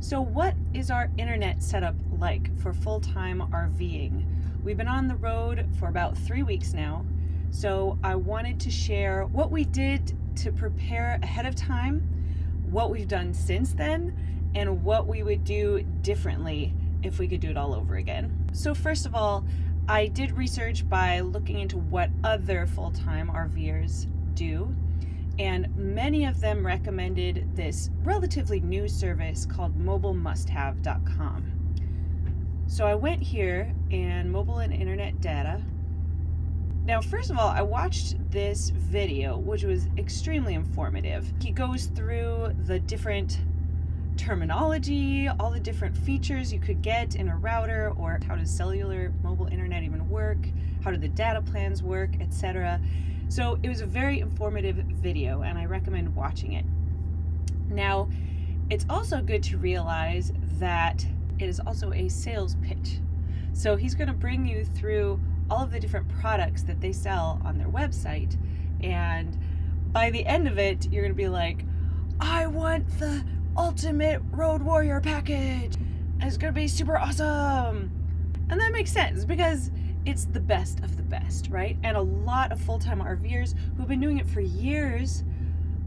So what is our internet setup like for full-time RVing? We've been on the road for about 3 weeks now, so I wanted to share what we did to prepare ahead of time, what we've done since then, and what we would do differently if we could do it all over again. So first of all, I did research by looking into what other full-time RVers do, and many of them recommended this relatively new service called mobilemusthave.com. So I went here and mobile and internet data. Now, first of all, I watched this video, which was extremely informative. He goes through the different terminology, all the different features you could get in a router, or how does cellular mobile internet even work, how do the data plans work, etc. So it was a very informative video and I recommend watching it. Now, it's also good to realize that it is also a sales pitch. So he's going to bring you through all of the different products that they sell on their website, and by the end of it, you're going to be like, I want the ultimate road warrior package. It's going to be super awesome. And that makes sense because it's the best of the best, right? And a lot of full-time RVers who've been doing it for years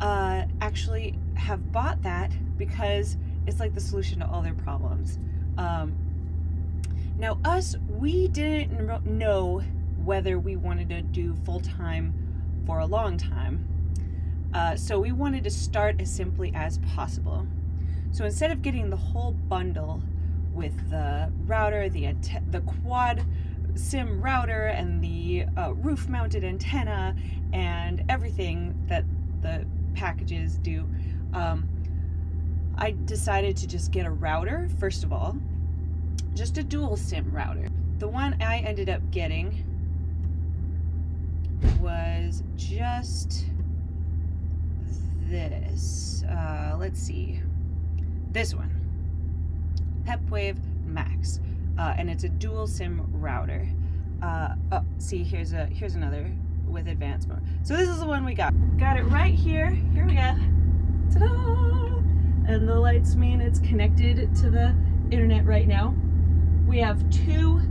actually have bought that because it's like the solution to all their problems. Now we didn't know whether we wanted to do full-time for a long time. So we wanted to start as simply as possible. So instead of getting the whole bundle with the router, the quad SIM router, and the roof-mounted antenna, and everything that the packages do, I decided to just get a router, first of all, just a dual SIM router. The one I ended up getting was just this, let's see, this one, Pepwave Max, and it's a dual SIM router. See, here's another with advanced mode. So this is the one we got. Got it right here. Here we go. Ta-da! And the lights mean it's connected to the internet right now. We have two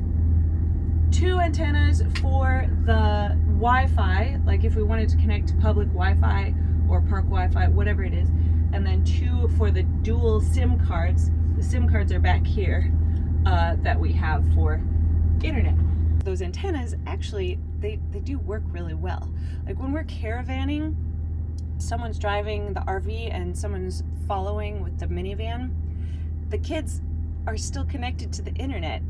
antennas for the Wi-Fi, like if we wanted to connect to public Wi-Fi or park Wi-Fi, whatever it is, and then two for the dual SIM cards. The SIM cards are back here that we have for internet. Those antennas actually, they do work really well. Like when we're caravanning, someone's driving the RV and someone's following with the minivan, the kids are still connected to the internet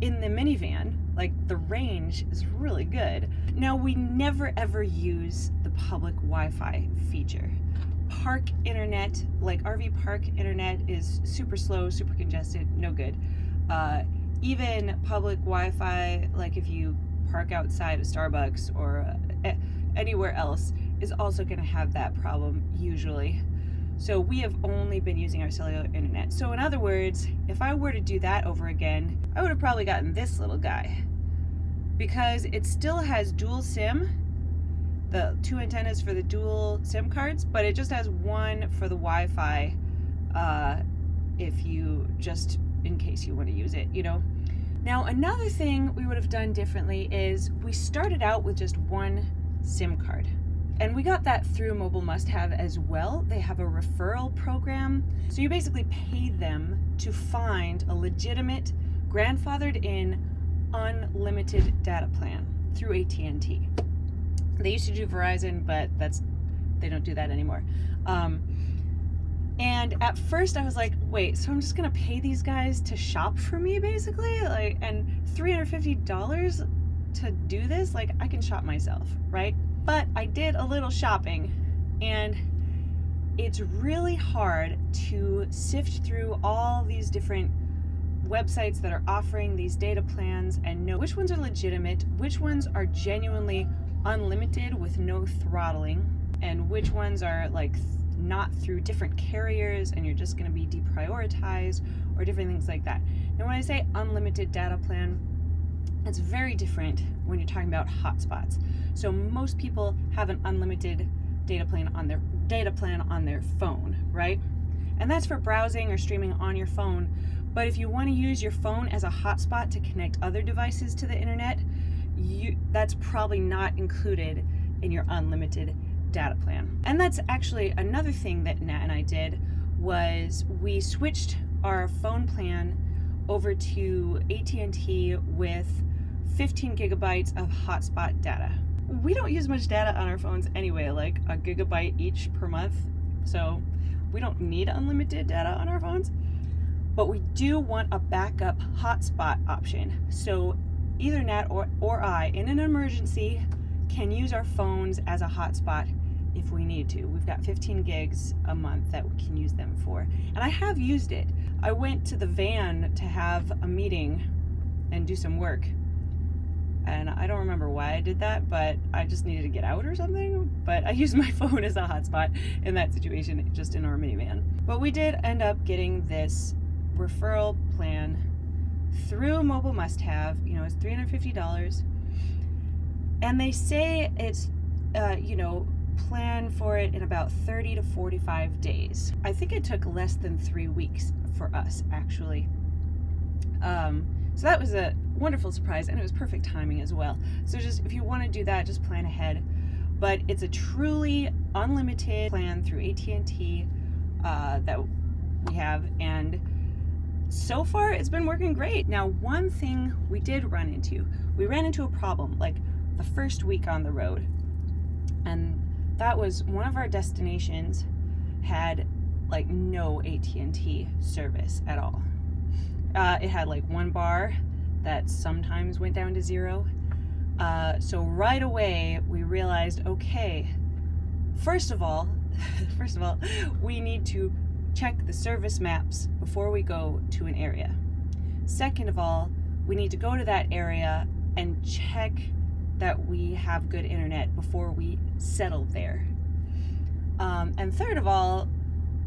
in the minivan. Like the range is really good. Now, we never ever use the public Wi-Fi feature. Park internet, like RV park internet, is super slow, super congested, no good. Even public Wi-Fi, like if you park outside a Starbucks or anywhere else, is also going to have that problem usually. So we have only been using our cellular internet. So in other words, if I were to do that over again, I would have probably gotten this little guy, because it still has dual SIM, the two antennas for the dual SIM cards, but it just has one for the Wi-Fi, if you just, in case you want to use it, you know. Now, another thing we would have done differently is we started out with just one SIM card. And we got that through Mobile Must Have as well. They have a referral program. So you basically pay them to find a legitimate, grandfathered in, unlimited data plan through AT&T. They used to do Verizon, but they don't do that anymore. And at first I was like, wait, so I'm just gonna pay these guys to shop for me, basically? Like, and $350 to do this? Like, I can shop myself, right? But I did a little shopping, and it's really hard to sift through all these different websites that are offering these data plans and know which ones are legitimate, which ones are genuinely unlimited with no throttling, and which ones are like not through different carriers and you're just going to be deprioritized, or different things like that. Now, when I say unlimited data plan, it's very different when you're talking about hotspots. So most people have an unlimited data plan on their phone, right? and that's for browsing or streaming on your phone. But if you want to use your phone as a hotspot to connect other devices to the internet, that's probably not included in your unlimited data plan. And that's actually another thing that Nat and I did, was we switched our phone plan over to AT&T with 15 gigabytes of hotspot data. We don't use much data on our phones anyway, like a gigabyte each per month, so we don't need unlimited data on our phones. But we do want a backup hotspot option, so either Nat or I, in an emergency, can use our phones as a hotspot if we need to. We've got 15 gigs a month that we can use them for. And I have used it. I went to the van to have a meeting and do some work. And I don't remember why I did that, but I just needed to get out or something. But I used my phone as a hotspot in that situation, just in our minivan. But we did end up getting this referral plan through Mobile Must Have. You know, it's $350. And they say it's, plan for it in about 30 to 45 days. I think it took less than 3 weeks for us, actually. So that was a wonderful surprise, and it was perfect timing as well. So just, if you want to do that, just plan ahead. But it's a truly unlimited plan through AT&T that we have, and so far it's been working great. Now, one thing we did run into a problem like the first week on the road, and that was one of our destinations had like no AT&T service at all. It had like one bar that sometimes went down to 0. So right away we realized, okay, first of all, we need to check the service maps before we go to an area. Second of all, we need to go to that area and check that we have good internet before we settle there. And third of all,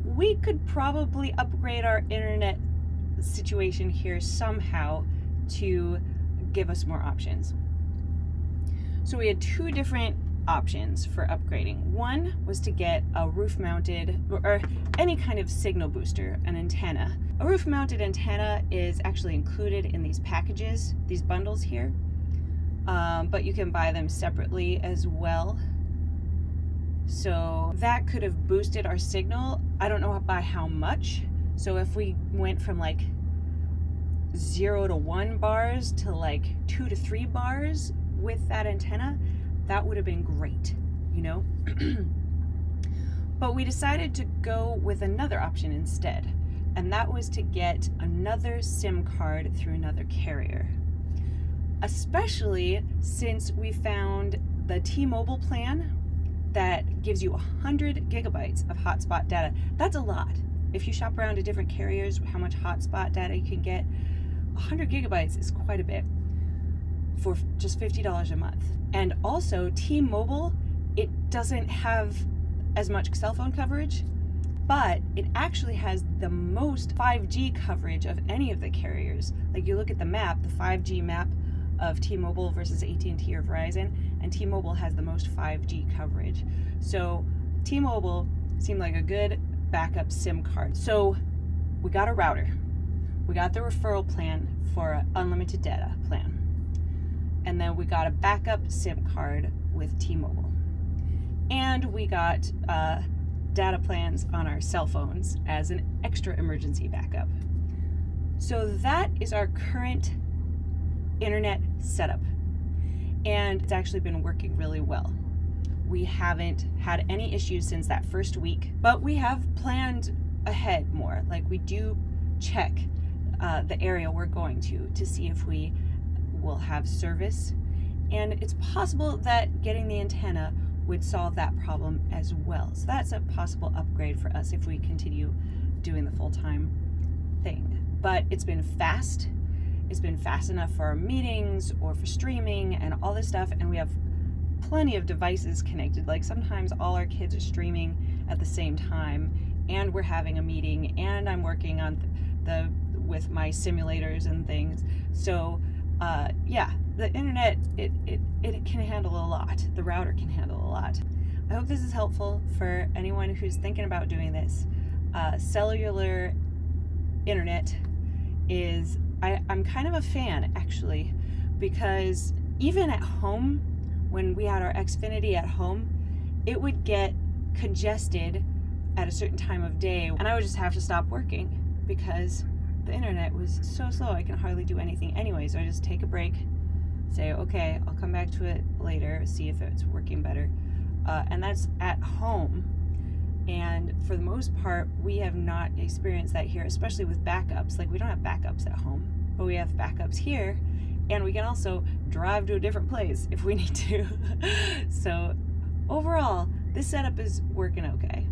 we could probably upgrade our internet situation here somehow to give us more options. So we had 2 different options for upgrading. One was to get a roof-mounted or any kind of signal booster, an antenna. A roof-mounted antenna is actually included in these packages, these bundles here, but you can buy them separately as well. So that could have boosted our signal. I don't know by how much. So if we went from like 0 to 1 bars to like 2 to 3 bars with that antenna, that would have been great, you know? But we decided to go with another option instead, and that was to get another SIM card through another carrier. Especially since we found the T-Mobile plan that gives you 100 gigabytes of hotspot data. That's a lot. If you shop around to different carriers, how much hotspot data you can get, 100 gigabytes is quite a bit for just $50 a month. And also, T-Mobile, it doesn't have as much cell phone coverage, but it actually has the most 5G coverage of any of the carriers. Like, you look at the map, the 5G map of T-Mobile versus AT&T or Verizon, and T-Mobile has the most 5G coverage. So T-Mobile seemed like a good backup SIM card. So we got a router. We got the referral plan for an unlimited data plan. And then we got a backup SIM card with T-Mobile. And we got data plans on our cell phones as an extra emergency backup. So that is our current internet setup, and it's actually been working really well. We haven't had any issues since that first week, but we have planned ahead more. Like, we do check the area we're going to see if we will have service, and it's possible that getting the antenna would solve that problem as well. So that's a possible upgrade for us if we continue doing the full-time thing. But it's been fast. It's been fast enough for our meetings or for streaming and all this stuff, and we have plenty of devices connected. Like, sometimes all our kids are streaming at the same time, and we're having a meeting, and I'm working on with my simulators and things. So the internet, it can handle a lot. The router can handle a lot. I hope this is helpful for anyone who's thinking about doing this. cellular internet is, I'm kind of a fan actually, because even at home, when we had our Xfinity at home, it would get congested at a certain time of day, and I would just have to stop working because the internet was so slow I can hardly do anything anyway. So I just take a break, say, okay, I'll come back to it later, see if it's working better. And that's at home. And for the most part, we have not experienced that here, especially with backups. Like, we don't have backups at home, but we have backups here, and we can also drive to a different place if we need to. So overall, this setup is working okay.